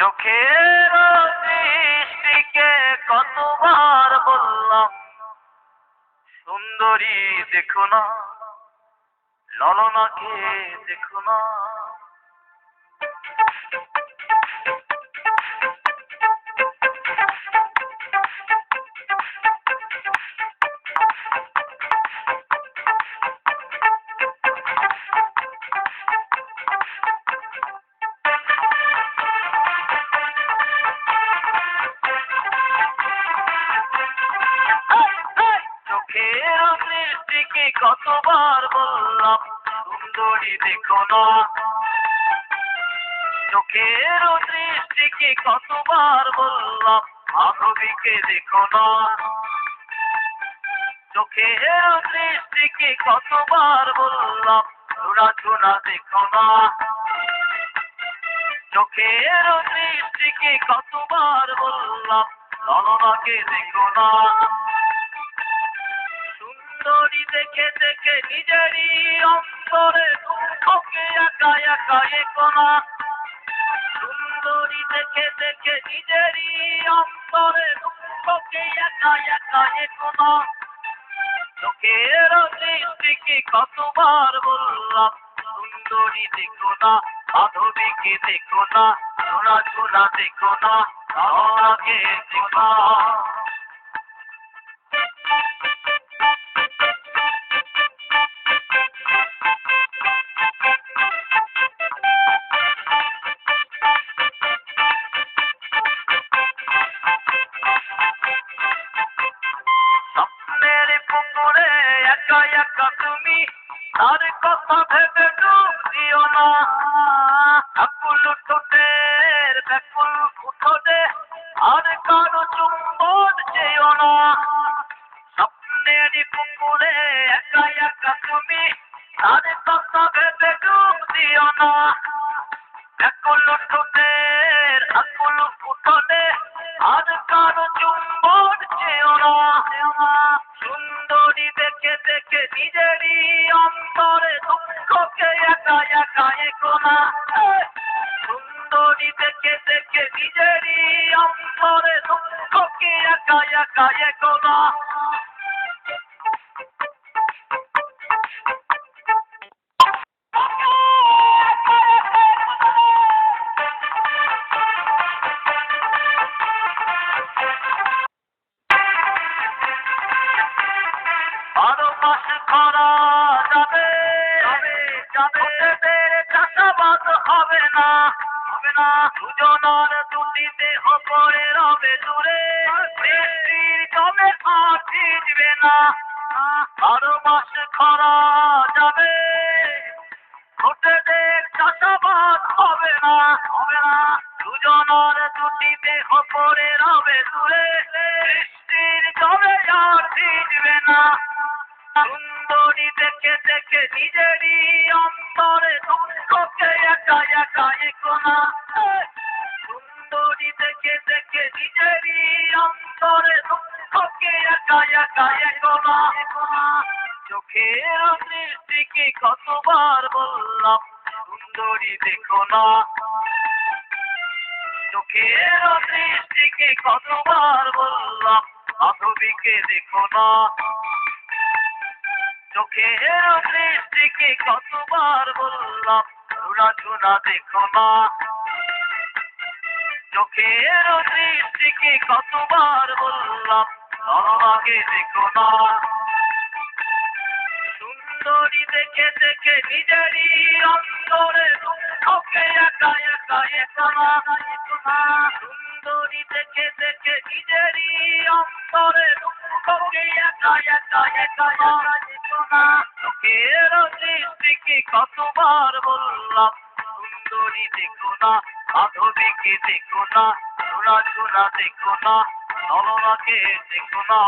চোখের দৃষ্টিকে কতবার বললাম, সুন্দরী দেখো না, ললনাকে দেখো না। চোখের দৃষ্টিকে কতবার বললাম, সুন্দরী দেখো না। চোখের দৃষ্টিকে কতবার বললাম, মাধবীকে দেখো না। চোখের দৃষ্টিকে কতবার বললাম, চূড়া দেখো না। চোখের দৃষ্টিকে কতবার বললাম, ললনাকে দেখো না। সুন্দরী দেখে দেখে নিজেরই অন্তরে দুঃখকে একা একা একো না। সুন্দরী দেখে দেখে নিজেরই অন্তরে দুঃখকে একা একা একো না। চোখের দৃষ্টিকে কতবার বললাম, সুন্দরী দেখো না, মাধবীকে দেখো না, চূড়া দেখো না, ললনাকে দেখো না। স্বপ্নের পুকুরে একা একা তুমি, তার কথা ভেবে ডুব দিও না। আকুল ঠোঁটের ব্যাকুল উঠোনে আর কারো চুম্বন চেয়েও না। স্বপ্নের পুকুরে একা একা তুমি, তার কথা ভেবে ডুব দিও না। ব্যাকুল ঠোঁটের আকুল উঠোনে আর কারো চুম্বন চেয়েও না। সুন্দরী দেখে দেখে নিজেরই অন্তরে দুঃখকে একা একা একো না। সুন্দরী দেখে দেখে নিজেরই অন্তরে দুঃখকে একা একা একো না। বারো মাস খরা যাবে, চাষাবাদ হবে না। দুজনার দুটি দেহ পড়ে রবে দূরে, বৃষ্টির জলে আর ভিজবে না। 12 মাস খরা যাবে, ছোটদের চাষাবাদ হবে না। দুজনার দুটি দেহ পড়ে রবে দূরে, বৃষ্টির জলে আর ভিজবে না। সুন্দরী দেখে দেখে নিজেরই অন্তরে দুঃখকে একা একা একো না। সুন্দরী দেখে দেখে নিজেরই অন্তরে দুঃখকে একা একা একো না। চোখের দৃষ্টিকে কতবার বললাম, সুন্দরী দেখো না। চোখের দৃষ্টিকে কতবার বললাম, মাধবীকে দেখো না। চোখের দৃষ্টিকে কতবার বললাম, চূড়া দেখো না। চোখের দৃষ্টিকে কতবার বললাম, ললনাকে দেখো না। সুন্দরী দেখে দেখে নিজেরই অন্তরে দুঃখকে একা একা একো না। সুন্দরী দেখে দেখে নিজেরই অন্তরে দুঃখকে একা একা একো না। চোখের দৃষ্টিকে কতবার বললাম, সুন্দরী দেখো না, মাধবীকে দেখো না, চূড়া দেখো না, ললনাকে দেখো না।